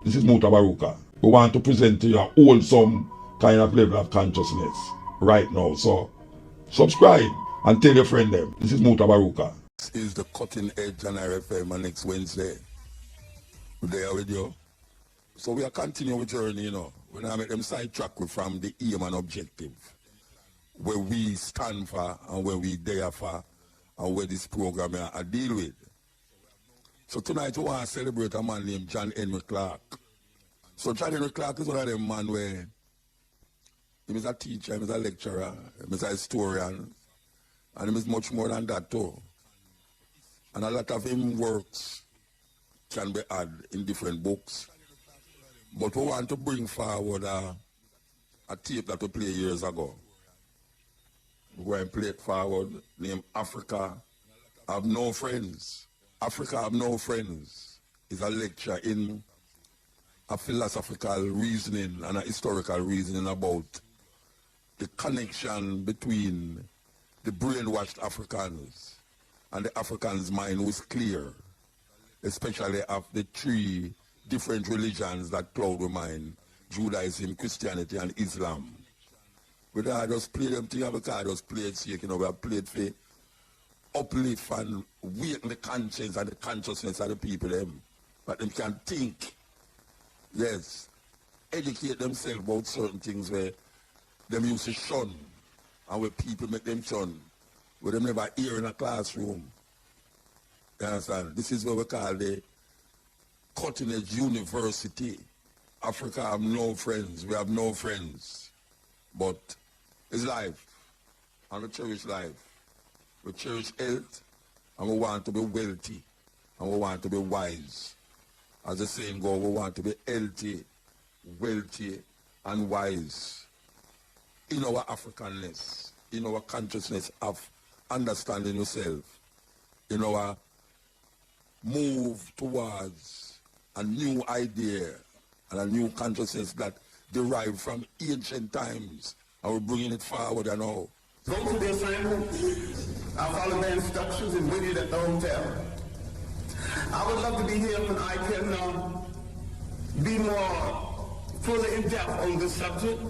This is Mutabaruka. We want to present to you a wholesome kind of level of consciousness right now. So subscribe and tell your friend them. This is Mutabaruka. This is the Cutting Edge on RFM on next Wednesday. We're there with you. So we are continuing with journey, you know. We're going to make them sidetrack from the aim and objective. Where we stand for and where we there for and where this program I deal with. So tonight we want to celebrate a man named John Henry Clark. So John Henry Clark is one of them man where he is a teacher, he is a lecturer, he is a historian, and he is much more than that too. And a lot of him works can be had in different books. But we want to bring forward a tape that we played years ago. We're going to play it forward, named Africa Have No Friends. Africa Have No Friends is a lecture in a philosophical reasoning and a historical reasoning about the connection between the brainwashed Africans and the Africans' mind was clear, especially of the three different religions that cloud the mind, Judaism, Christianity, and Islam. But I just play them together because I just play it, you know, we have played for uplift and wake the conscience and the consciousness of the people them, but them can think, yes, educate themselves about certain things where them used to shun and where people make them shun, where them never hear in a classroom. You understand? This is what we call the Cutting Edge University. Africa have no friends, we have no friends, but it's life, and we cherish life. We cherish health, and we want to be wealthy, and we want to be wise. As the saying goes, we want to be healthy, wealthy, and wise. In our Africanness, in our consciousness of understanding yourself, in our move towards a new idea and a new consciousness that derived from ancient times, and we're bringing it forward and all. Go to the assignment. I'll follow the instructions and wait you at the hotel. I would love to be here when I can be more fully in depth on this subject,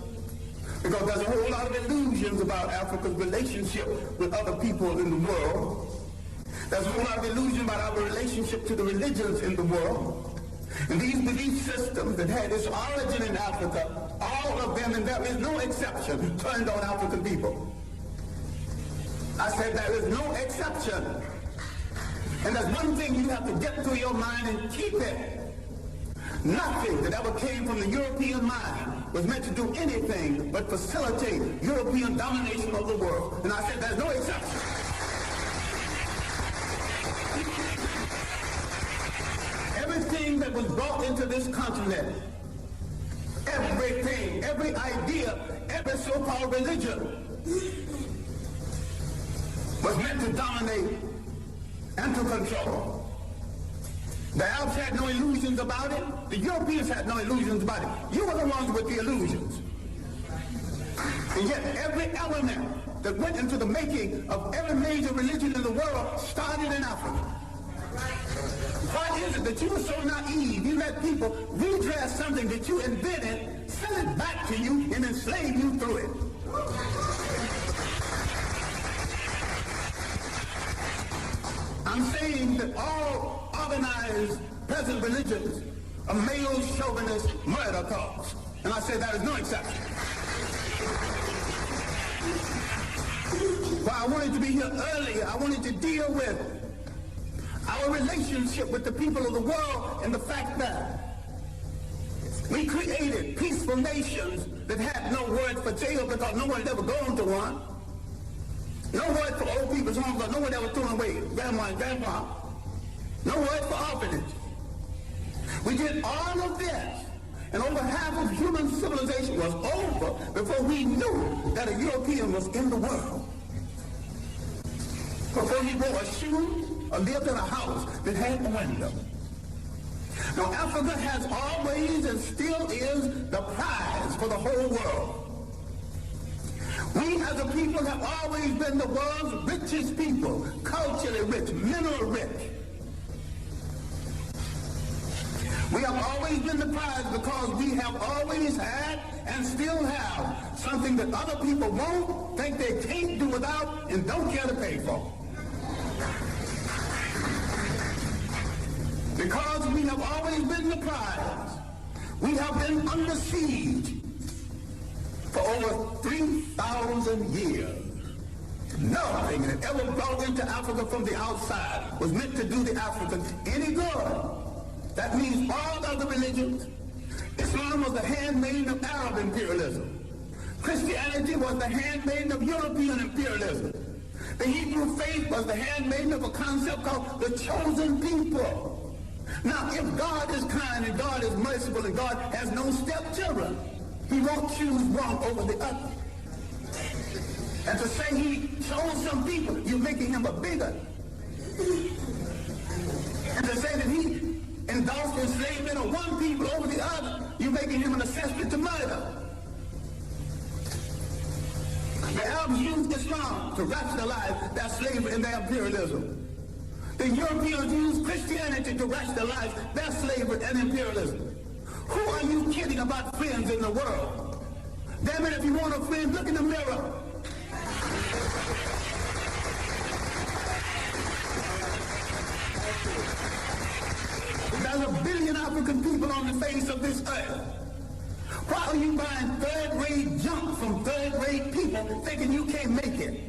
because there's a whole lot of illusions about Africa's relationship with other people in the world. There's a whole lot of illusion about our relationship to the religions in the world. And these belief systems that had its origin in Africa, all of them, and there is no exception, turned on African people. I said there is no exception. And there's one thing you have to get through your mind and keep it. Nothing that ever came from the European mind was meant to do anything but facilitate European domination of the world. And I said there's no exception. Everything that was brought into this continent, everything, every idea, every so-called religion was meant to dominate and to control. The Arabs had no illusions about it. The Europeans had no illusions about it. You were the ones with the illusions. And yet every element that went into the making of every major religion in the world started in Africa. Why is it that you were so naive? You let people redress something that you invented, sell it back to you, and enslave you through it. I'm saying that all organized present religions are male chauvinist murder cults. And I say that is no exception. Well, I wanted to be here earlier. I wanted to deal with our relationship with the people of the world and the fact that we created peaceful nations that had no word for jail because no one had ever gone to one. No word for old people's homes because no one ever threw away grandma and grandpa. No word for orphanage. We did all of this, and over half of human civilization was over before we knew that a European was in the world. Before he wore a shoe or lived in a house that had a window. Now, Africa has always and still is the prize for the whole world. We as a people have always been the world's richest people, culturally rich, mineral rich. We have always been the prize because we have always had and still have something that other people won't, think they can't do without, and don't care to pay for. Because we have always been the prize, we have been under siege for over 3,000 years. Nothing that ever brought into Africa from the outside was meant to do the Africans any good. That means all other religions. Islam was the handmaiden of Arab imperialism. Christianity was the handmaiden of European imperialism. The Hebrew faith was the handmaiden of a concept called the chosen people. Now, if God is kind and God is merciful and God has no stepchildren, he won't choose one over the other. And to say he chose some people, you're making him a bigot. And to say that he indulged enslavement of one people over the other, you're making him an accessory to murder. The Arabs used Islam to rationalize their slavery and their imperialism. The Europeans used Christianity to rationalize their slavery and imperialism. Who are you kidding about friends in the world? Damn it, if you want a friend, look in the mirror. There's 1 billion African people on the face of this earth. Why are you buying third-rate junk from third-rate people thinking you can't make it?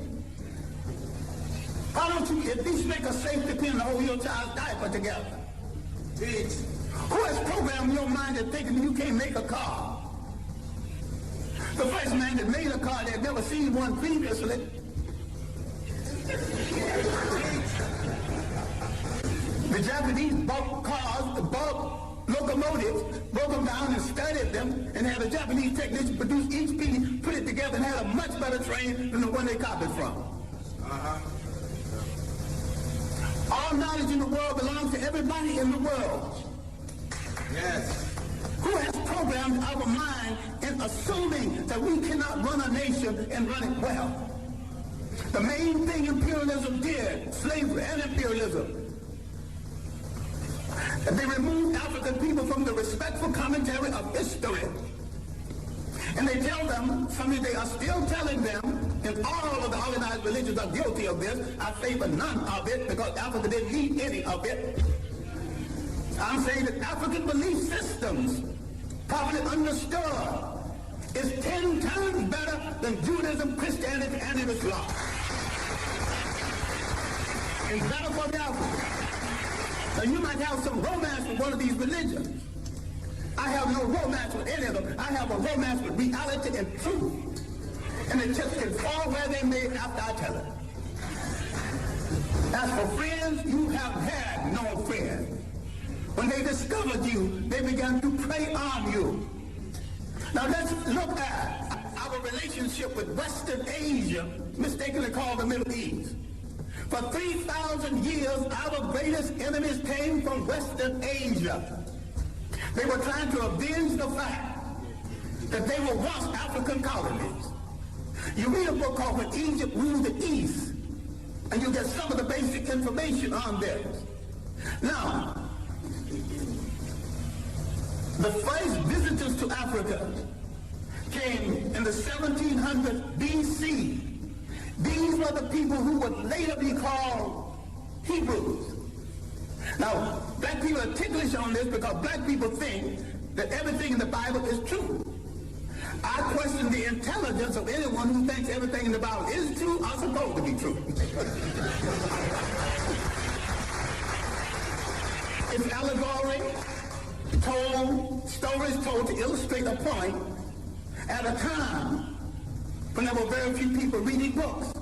Why don't you at least make a safety pin to hold your child's diaper together? Who has programmed your mind into thinking you can't make a car? The first man that made a car, they'd never seen one previously. The Japanese bought cars, bought locomotives, broke them down and studied them, and had a Japanese technician produce each piece, put it together, and had a much better train than the one they copied from. All knowledge in the world belongs to everybody in the world. Yes. Who has programmed our mind in assuming that we cannot run a nation and run it well? The main thing imperialism did, slavery and imperialism, they removed African people from the respectful commentary of history. And they tell them, something they are still telling them, and all of the organized religions are guilty of this. I favor none of it because Africa didn't need any of it. I'm saying that African belief systems, properly understood, is 10 times better than Judaism, Christianity, and Islam. It's better for the Africans. Now you might have some romance with one of these religions. I have no romance with any of them. I have a romance with reality and truth. And the chips can fall where they may after I tell it. As for friends, you have had no friends. When they discovered you, they began to prey on you. Now let's look at our relationship with Western Asia, mistakenly called the Middle East. For 3,000 years, our greatest enemies came from Western Asia. They were trying to avenge the fact that they were once African colonies. You read a book called When Egypt Ruled the East, and you get some of the basic information on this. Now, the first visitors to Africa came in the 1700s BC. These were the people who would later be called Hebrews. Now, black people are ticklish on this because black people think that everything in the Bible is true. I question the intelligence of anyone who thinks everything in the Bible is true or supposed to be true. It's allegory, stories told to illustrate a point at a time when there were very few people reading books.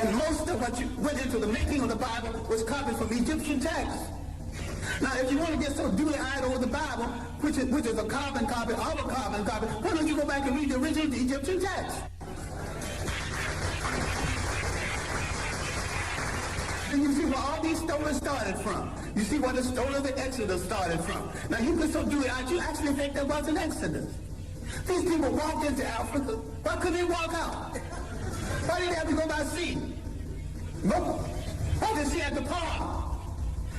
And most of what went into the making of the Bible was copied from Egyptian texts. Now, if you want to get so duly-eyed over the Bible, which is a carbon copy of a carbon copy, why don't you go back and read the original Egyptian text? And you see where all these stories started from. You see where the story of the Exodus started from. Now, you get so duly-eyed, you actually think there was an Exodus. These people walked into Africa. Why couldn't they walk out? Why did they have to go by sea? No. Why did they have to park?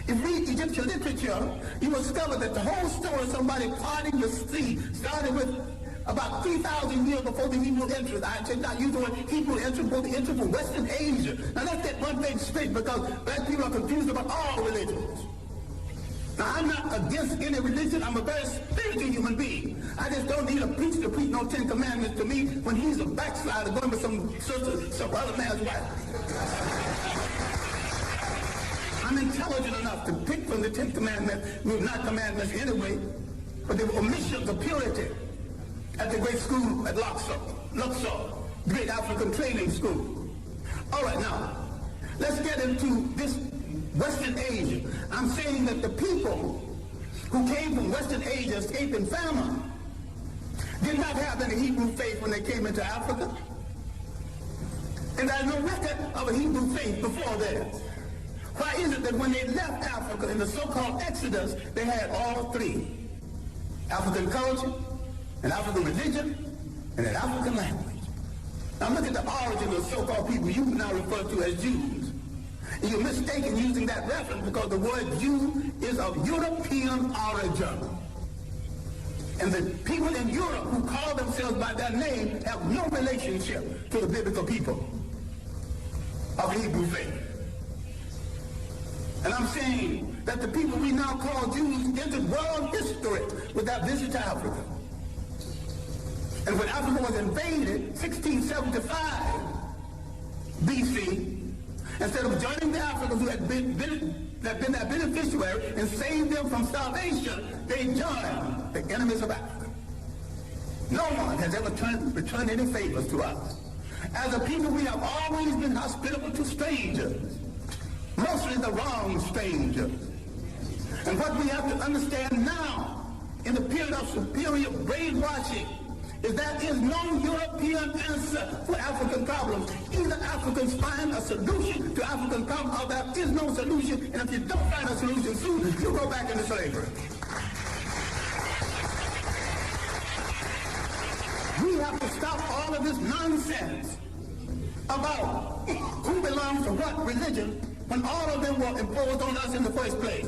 If you read Egyptian literature, you will discover that the whole story of somebody parting the sea started with about 3,000 years before the Hebrew entrance. I did not use the word Hebrew entrance, but the entrance from Western Asia. Now let's get one thing straight, because black people are confused about all religions. Now I'm not against any religion. I'm a very spiritual human being. I just don't need a preacher to preach no 10 commandments to me when he's a backslider going with some sister, some other man's wife. I'm intelligent enough to pick from the 10 commandments, well, not commandments anyway, but the omissions of purity at the great school at Luxor, great African training school. All right, now, let's get into this Western Asia. I'm saying that the people who came from Western Asia escaping famine did not have any Hebrew faith when they came into Africa. And there's no record of a Hebrew faith before that. Why is it that when they left Africa in the so-called Exodus, they had all three? African culture, an African religion, and an African language. Now look at the origin of so-called people you now refer to as Jews. And you're mistaken using that reference because the word Jew is of European origin. And the people in Europe who call themselves by their name have no relationship to the biblical people of Hebrew faith. And I'm saying that the people we now call Jews entered world history with that visit to Africa. And when Africa was invaded, 1675 BC, instead of joining the Africans who had been their beneficiary and saved them from starvation, they joined the enemies of Africa. No one has ever returned any favors to us. As a people, we have always been hospitable to strangers, mostly the wrong strangers. And what we have to understand now, in the period of superior brainwashing, is there is no European answer for African problems. Either Africans find a solution to African problems, or there is no solution, and if you don't find a solution soon, you go back into slavery. We have to stop all of this nonsense about who belongs to what religion when all of them were imposed on us in the first place.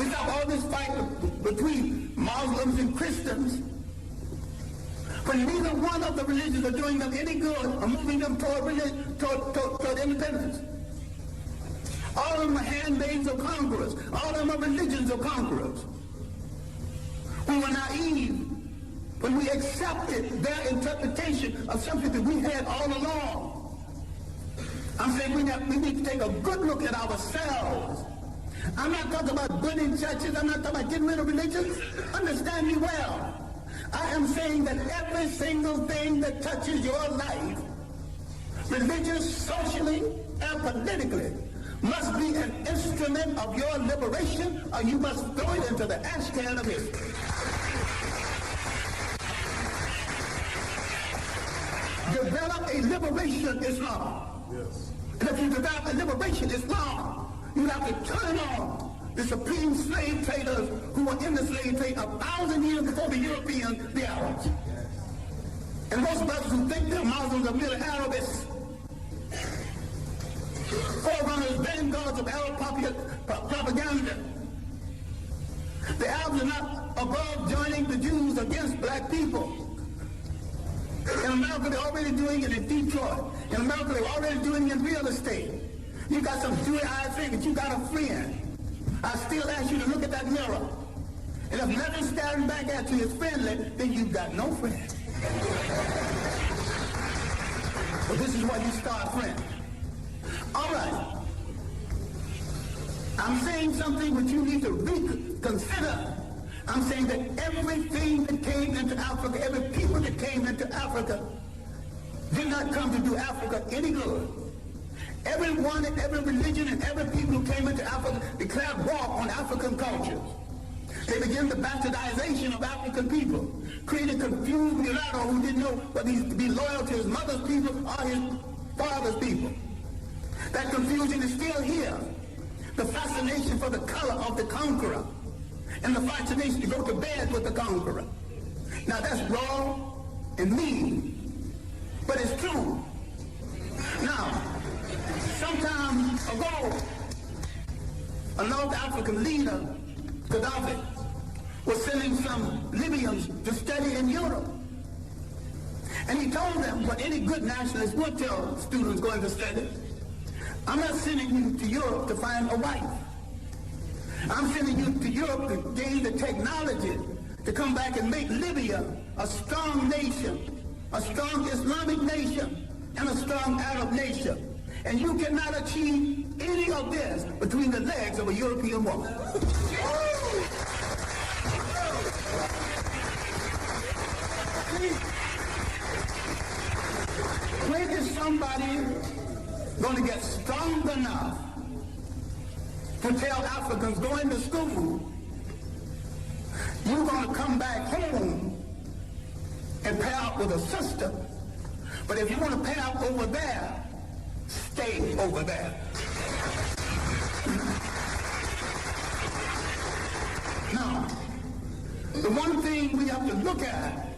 We stop all this fight between Muslims and Christians when neither one of the religions are doing them any good or moving them toward independence. All of them are handmaids of conquerors. All of them are religions of conquerors. We were naive when we accepted their interpretation of something that we had all along. I'm saying we need to take a good look at ourselves. I'm not talking about burning churches. I'm not talking about getting rid of religion. Understand me well. I am saying that every single thing that touches your life, religious, socially, and politically, must be an instrument of your liberation, or you must throw it into the ash can of history. Develop a liberation Islam. Yes. And if you develop a liberation Islam, you have to turn on the supreme slave traders who were in the slave trade 1,000 years before the Europeans, the Arabs. And most brothers who think they're Muslims are merely Arabists. Forerunners, vanguards of Arab propaganda. The Arabs are not above joining the Jews against black people. In America, they're already doing it in Detroit. In America, they're already doing it in real estate. You got some dewy-eyed figures. You got a friend. I still ask you to look at that mirror. And if nothing staring back at you is friendly, then you've got no friend. But this is why you start friends. All right. I'm saying something which you need to reconsider. I'm saying that everything that came into Africa, every people that came into Africa, did not come to do Africa any good. Everyone and every religion and every people who came into Africa declared war on African cultures. They began the bastardization of African people, created confused mulatto who didn't know whether he to be loyal to his mother's people or his father's people. That confusion is still here. The fascination for the color of the conqueror and the fascination to go to bed with the conqueror. Now that's wrong and mean, but it's true. Now, some time ago, a North African leader, Gaddafi, was sending some Libyans to study in Europe. And he told them what any good nationalist would tell students going to study: I'm not sending you to Europe to find a wife. I'm sending you to Europe to gain the technology to come back and make Libya a strong nation, a strong Islamic nation, and a strong Arab nation. And you cannot achieve any of this between the legs of a European woman. When is somebody going to get strong enough to tell Africans going to school, you're going to come back home and pair up with a sister, but if you want to pair up over there, stay over there. Now, the one thing we have to look at,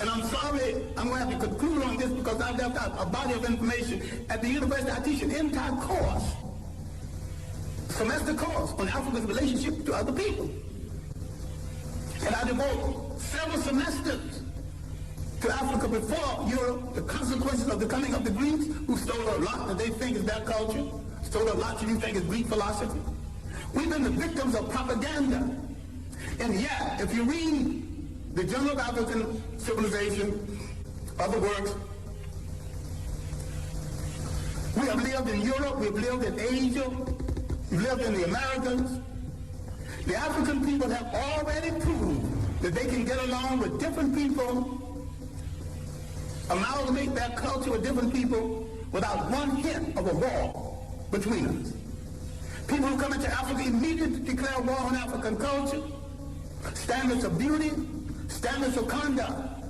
and I'm sorry, I'm going to have to conclude on this because I've left out a body of information. At the university, I teach an entire course, semester course, on Africa's relationship to other people. And I devote several semesters to Africa before Europe, the consequences of the coming of the Greeks, who stole a lot that they think is their culture, stole a lot that you think is Greek philosophy. We've been the victims of propaganda. And yet, if you read the Journal of African Civilization, other works, we have lived in Europe, we've lived in Asia, we've lived in the Americas. The African people have already proved that they can get along with different people, amalgamate their culture with different people without one hint of a war between us. People who come into Africa immediately declare war on African culture, standards of beauty, standards of conduct,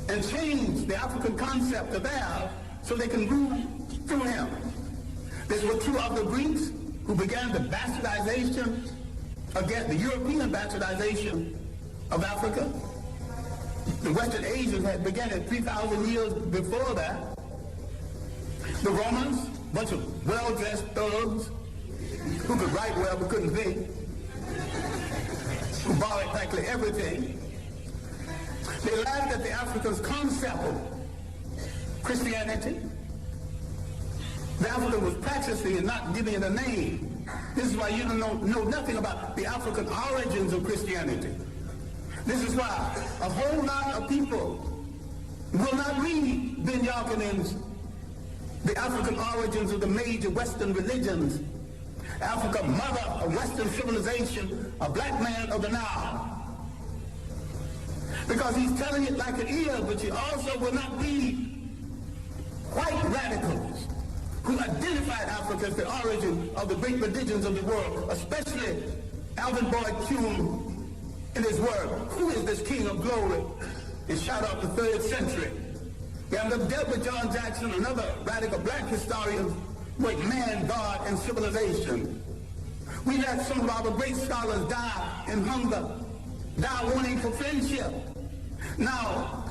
and change the African concept of theirs so they can rule through him. This was true of the Greeks, who began the bastardization, again, the European bastardization of Africa. The Western Asians had begun it 3,000 years before that. The Romans, a bunch of well-dressed thugs who could write well but couldn't think, who borrowed practically everything. They laughed at the Africans' concept of Christianity. The African was practicing and not giving it a name. This is why you don't know nothing about the African origins of Christianity. This is why a whole lot of people will not read Ben Yakinin's The African Origins of the Major Western Religions, Africa, Mother of Western Civilization, a Black Man of the Nile. Because he's telling it like it is, but you also will not read white radicals who identified Africa as the origin of the great religions of the world, especially Alvin Boyd Kuhn in his work, Who is This King of Glory? And shout out the 3rd century. We have dealt with John Jackson, another radical black historian, with man, God, and civilization. We let some of our great scholars die in hunger, die wanting for friendship. Now,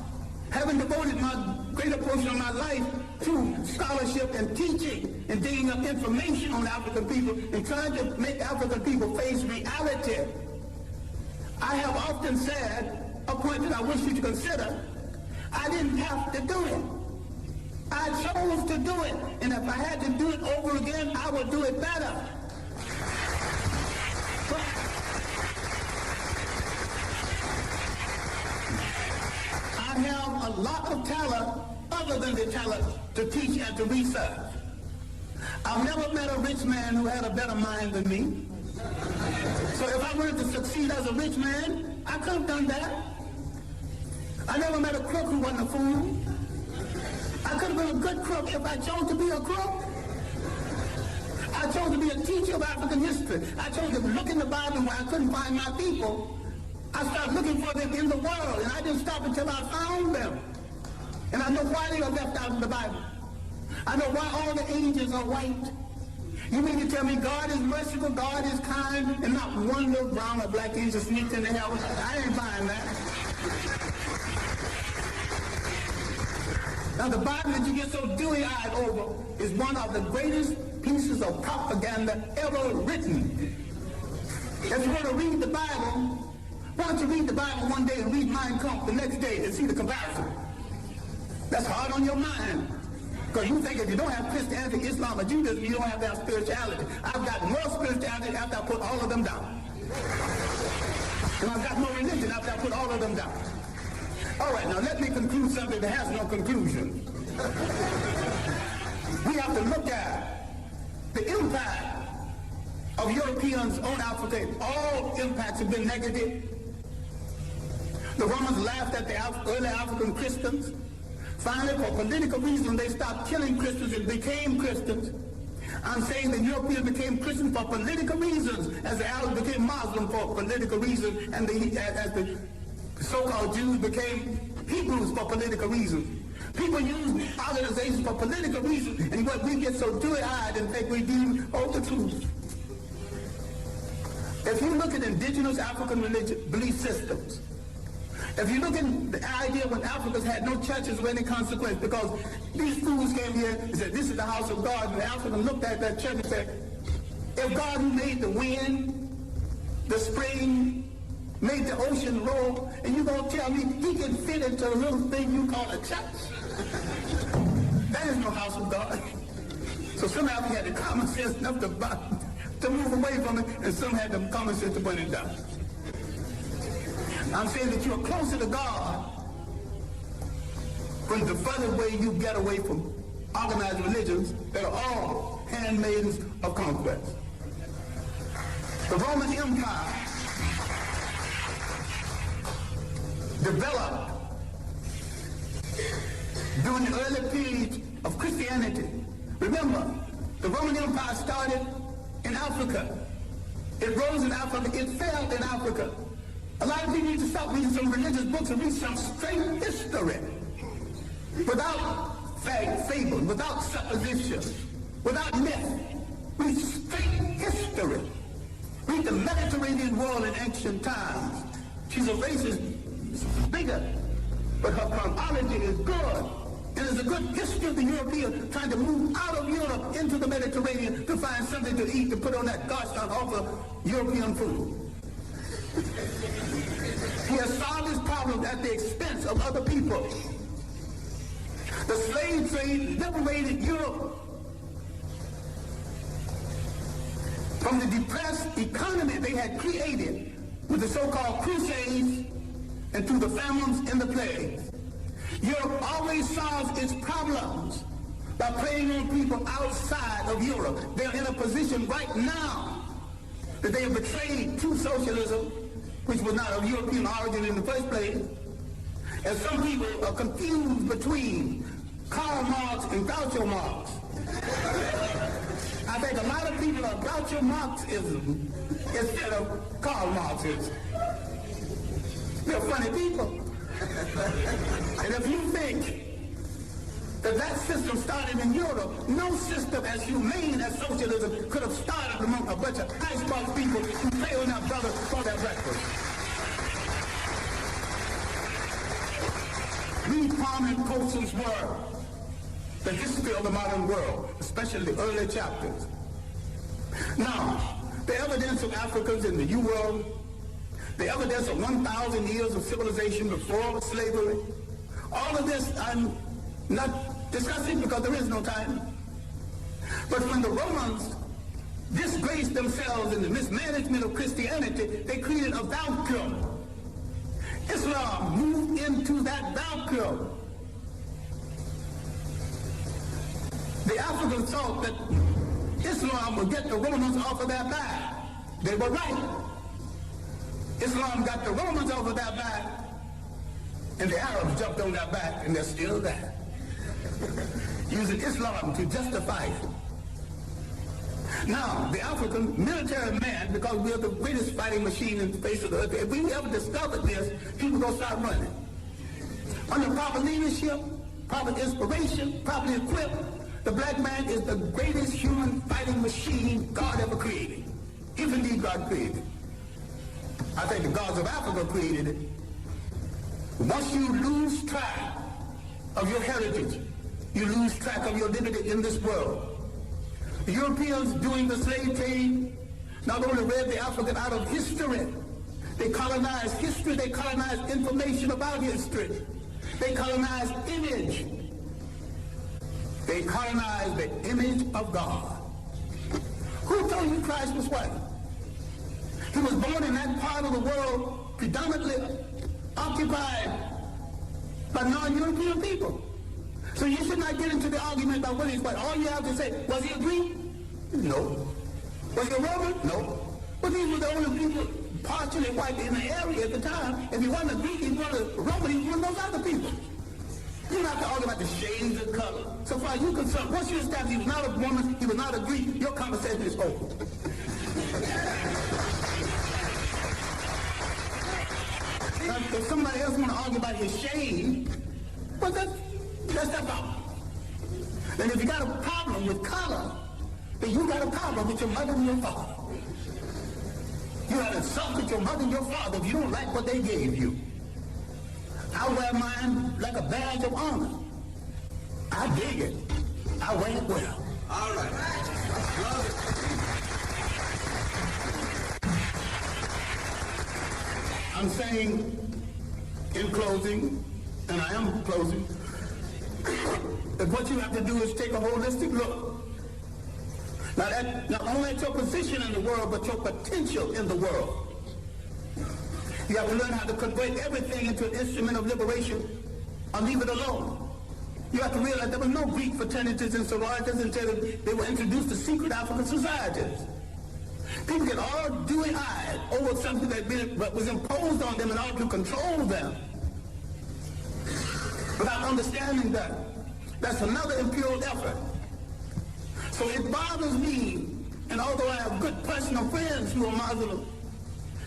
having devoted my greater portion of my life to scholarship and teaching and digging up information on African people and trying to make African people face reality, I have often said, a point that I wish you to consider, I didn't have to do it. I chose to do it. And if I had to do it over again, I would do it better. But I have a lot of talent other than the talent to teach and to research. I've never met a rich man who had a better mind than me. So if I wanted to succeed as a rich man, I could have done that. I never met a crook who wasn't a fool. I could have been a good crook if I chose to be a crook. I chose to be a teacher of African history. I chose to look in the Bible where I couldn't find my people. I started looking for them in the world, and I didn't stop until I found them. And I know why they are left out of the Bible. I know why all the angels are white. You mean to tell me God is merciful, God is kind, and not one little brown or black angel sneaked in the hell? I ain't buying that. Now the Bible that you get so dewy-eyed over is one of the greatest pieces of propaganda ever written. If you want to read the Bible, why don't you read the Bible one day and read Mein Kampf the next day and see the comparison? That's hard on your mind. Because you think if you don't have Christianity, Islam, or Judaism, you don't have that spirituality. I've got more spirituality after I put all of them down. And I've got more religion after I put all of them down. All right, now let me conclude something that has no conclusion. We have to look at the impact of Europeans on Africa. All impacts have been negative. The Romans laughed at the early African Christians. Finally, for political reasons, they stopped killing Christians and became Christians. I'm saying the Europeans became Christians for political reasons, as the Arabs became Muslim for political reasons, and as the so-called Jews became Hebrews for political reasons. People use organizations for political reasons, and what we get so dewy-eyed and think we do hold the truth. If you look at indigenous African religion belief systems, if you look at the idea when Africans had no churches of any consequence, because these fools came here and said, this is the house of God, and the African looked at that church and said, if God who made the wind, the spring, made the ocean roll, and you're going to tell me he can fit into a little thing you call a church? That is no house of God. So some Africans had the common sense enough to move away from it, and some had the common sense to burn it down. I'm saying that you're closer to God when the further away you get away from organized religions that are all handmaidens of conquest. The Roman Empire developed during the early period of Christianity. Remember, the Roman Empire started in Africa. It rose in Africa. It fell in Africa. A lot of people need to stop reading some religious books and read some straight history. Without fable, without supposition, without myth. Read straight history. Read the Mediterranean world in ancient times. She's a racist, bigger, but her chronology is good. And there's a good history of the European trying to move out of Europe into the Mediterranean to find something to eat to put on that gosh darn awful European food. He has solved his problems at the expense of other people. The slave trade liberated Europe from the depressed economy they had created with the so-called Crusades and through the famines and the plagues. Europe always solves its problems by preying on people outside of Europe. They're in a position right now that they have betrayed true socialism, which was not of European origin in the first place. And some people are confused between Karl Marx and Groucho Marx. I think a lot of people are Groucho Marxism instead of Karl Marxism. They're funny people. And if you think that that system started in Europe, no system as humane as socialism could have started among a bunch of icebox people who pay on their brother for their breakfast. Read Kwame Coatson's work, The History of the Modern World, especially the early chapters. Now, the evidence of Africans in the New World, the evidence of 1,000 years of civilization before slavery, all of this I'm not discussing because there is no time. But when the Romans disgraced themselves in the mismanagement of Christianity, they created a vacuum. Islam moved into that vacuum. The Africans thought that Islam would get the Romans off of their back. They were right. Islam got the Romans off of their back, and the Arabs jumped on their back, and they're still there. Using Islam to justify it. Now, the African military man, because we are the greatest fighting machine in the face of the earth, if we ever discovered this, people are going to start running. Under proper leadership, proper inspiration, properly equipped, the black man is the greatest human fighting machine God ever created. If indeed God created it. I think the gods of Africa created it. Once you lose track of your heritage, you lose track of your liberty in this world. The Europeans doing the slave trade not only read the African out of history, they colonized history, they colonized information about history, they colonized image. They colonized the image of God. Who told you Christ was white? He was born in that part of the world predominantly occupied by non-European people. So you should not get into the argument about whether he's white. All you have to say, was he a Greek? No. Was he a Roman? No. But these were the only people partially white in the area at the time. If he wasn't a Greek, he wasn't a Roman, he was one of those other people. You don't have to argue about the shades of color. So far as you're concerned, once you establish he was not a woman, he was not a Greek, your conversation is over. Now, if somebody else want to argue about his shade, well, that's their problem. And if you got a problem with color, then you got a problem with your mother and your father. You have insulted your mother and your father if you don't like what they gave you. I wear mine like a badge of honor. I dig it. I wear it well. All right. Love it. I'm saying in closing, and I am closing, that what you have to do is take a holistic look. Not only at your position in the world, but your potential in the world. You have to learn how to convert everything into an instrument of liberation or leave it alone. You have to realize there were no Greek fraternities and sororities until they were introduced to secret African societies. People get all dewy-eyed over something that was imposed on them in order to control them. Without understanding that, that's another imperial effort. So it bothers me, and although I have good personal friends who are Muslim,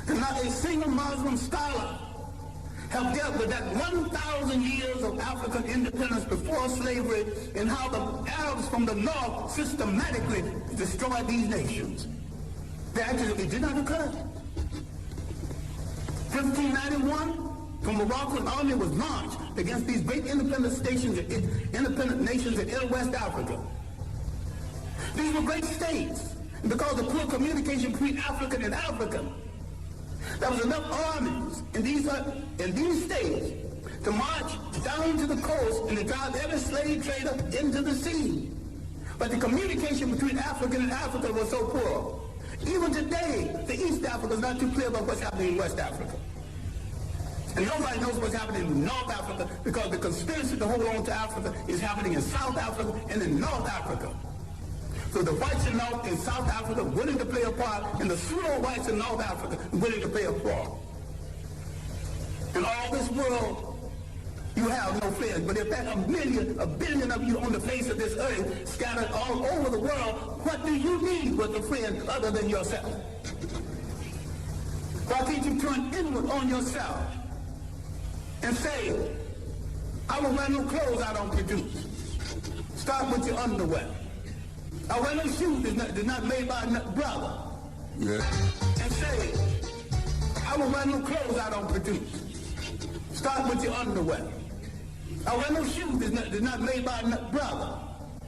and not a single Muslim scholar have dealt with that 1,000 years of African independence before slavery and how the Arabs from the north systematically destroyed these nations. It did not occur. 1591, the Moroccan army was launched against these great independent nations in Ill West Africa. These were great states. And because of poor communication between African and African, there was enough armies in these states to march down to the coast and to drive every slave trader into the sea. But the communication between African and Africa was so poor. Even today, the East Africa is not too clear about what's happening in West Africa. And nobody knows what's happening in North Africa because the conspiracy to hold on to Africa is happening in South Africa and in North Africa. So the whites in North and South Africa willing to play a part, and the pseudo-whites in North Africa willing to play a part. In all this world, you have no friends. But if there's a billion of you on the face of this earth scattered all over the world, what do you need with a friend other than yourself? Why can't you turn inward on yourself and say, I will wear no clothes I don't produce. Start with your underwear. I wear no shoes that's not made by a brother. Yeah. And say, I will wear no clothes I don't produce. Start with your underwear. I wear no shoes that's not made by a brother.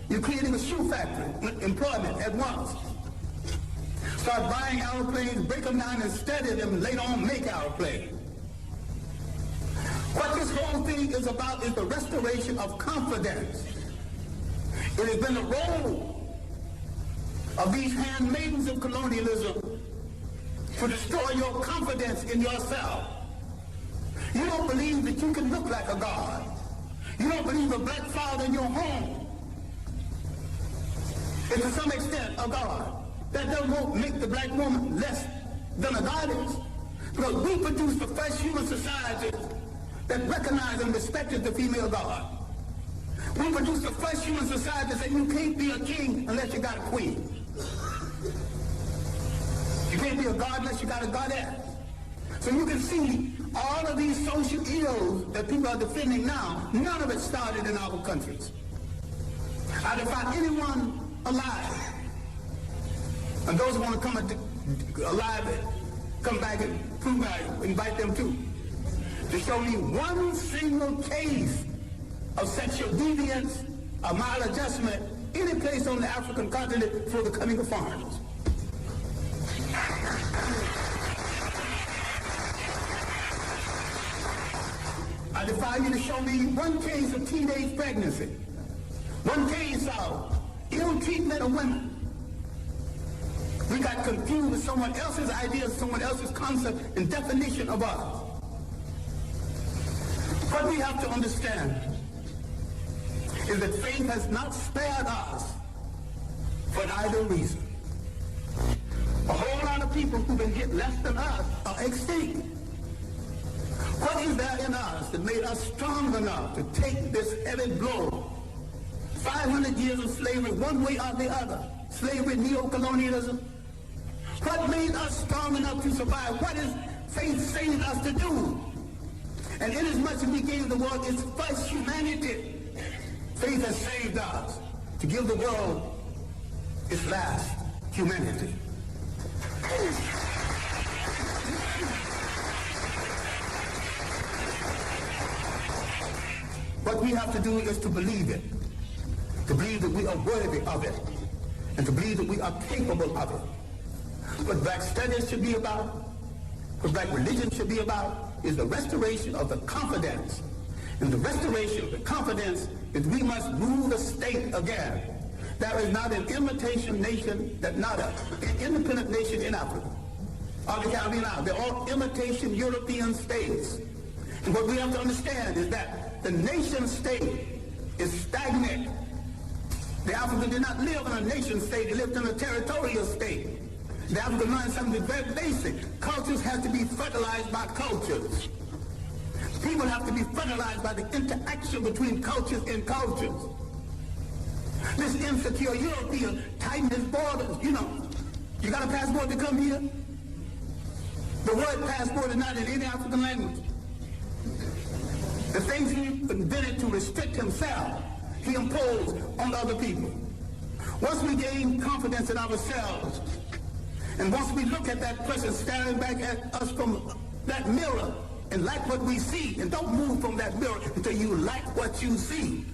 You're creating a shoe factory, employment at once. Start buying airplanes, break them down and study them, and later on make airplanes. What this whole thing is about is the restoration of confidence. It has been the role of these handmaidens of colonialism to destroy your confidence in yourself. You don't believe that you can look like a god. You don't believe a black father in your home is to some extent a god. That doesn't make the black woman less than a goddess. Because we produce the first human society that recognizes and respects the female god. We produce the first human society that says you can't be a king unless you got a queen. You can't be a god unless you got a goddess. So you can see all of these social ills that people are defending now, none of it started in our countries. I defy anyone alive, and those who want to come alive, come back and prove I invite them too, to show me one single case of sexual deviance, a maladjustment any place on the African continent for the coming of foreigners. I defy you to show me one case of teenage pregnancy, one case of ill treatment of women. We got confused with someone else's ideas, someone else's concept and definition of us. What we have to understand is that faith has not spared us for either reason. A whole lot of people who've been hit less than us are extinct. What is there in us that made us strong enough to take this heavy blow? 500 years of slavery, one way or the other. Slavery, neo-colonialism. What made us strong enough to survive? What is faith saved us to do? And inasmuch as we gave the world its first humanity, faith has saved us to give the world its last humanity. What we have to do is to believe it, to believe that we are worthy of it, and to believe that we are capable of it. What black studies should be about, what black religion should be about, is the restoration of the confidence. And the restoration of the confidence is we must rule the state again. There is not an imitation nation, not an independent nation in Africa, or the Caribbean Islands. They're all imitation European states. And what we have to understand is that the nation state is stagnant. The Africans did not live in a nation state, they lived in a territorial state. The African learned something very basic. Cultures have to be fertilized by cultures. People have to be fertilized by the interaction between cultures and cultures. This insecure European tightened his borders. You know, you got a passport to come here? The word passport is not in any African language. The things he invented to restrict himself, he imposed on other people. Once we gain confidence in ourselves, and once we look at that person staring back at us from that mirror and like what we see, and don't move from that mirror until you like what you see.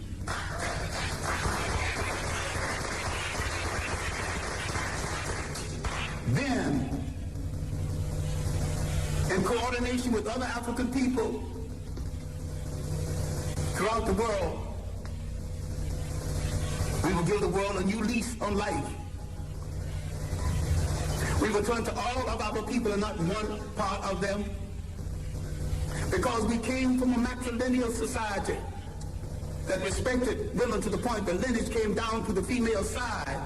Then, in coordination with other African people throughout the world, we will give the world a new lease on life. We will turn to all of our people and not one part of them. Because we came from a matrilineal society that respected women to the point that lineage came down to the female side.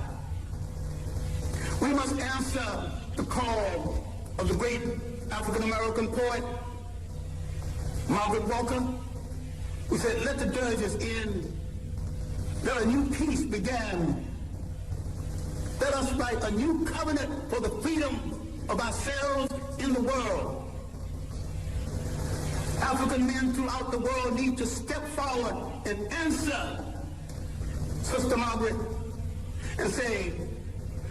We must answer the call of the great African-American poet, Margaret Walker, who said, let the dirges end. Let a new peace begin. Let us write a new covenant for the freedom of ourselves in the world. African men throughout the world need to step forward and answer Sister Margaret and say,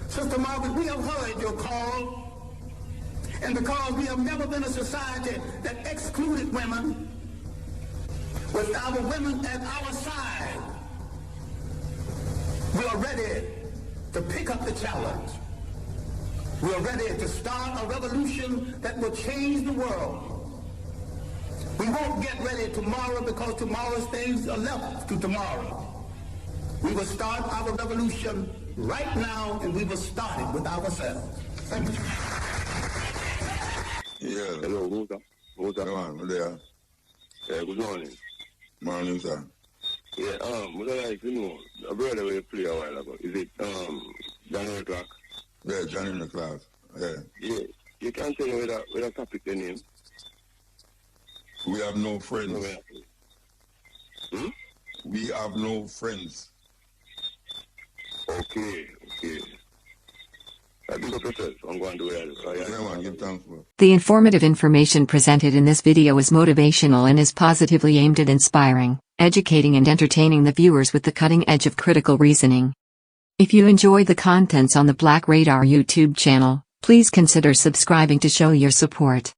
Sister Margaret, we have heard your call, and because we have never been a society that excluded women, with our women at our side, we are ready to pick up the challenge. We are ready to start a revolution that will change the world. We won't get ready tomorrow because tomorrow's things are left to tomorrow. We will start our revolution right now, and we will start it with ourselves. Thank you. Yeah. Hello, Muta. Muta. Come on, there. Yeah, good morning. Morning, sir. Yeah, would I like to know, a brother we play a while ago, is it, Daniel Clark? Yeah, Johnny in the class. Yeah. Yeah, you can tell me with a topic the name. We have no friends. Hmm? We have no friends. Okay. I think yourself. I'm going to do it. Yeah, man, give thanks for. The informative information presented in this video is motivational and is positively aimed at inspiring, educating and entertaining the viewers with the cutting edge of critical reasoning. If you enjoy the contents on the Black Radar YouTube channel, please consider subscribing to show your support.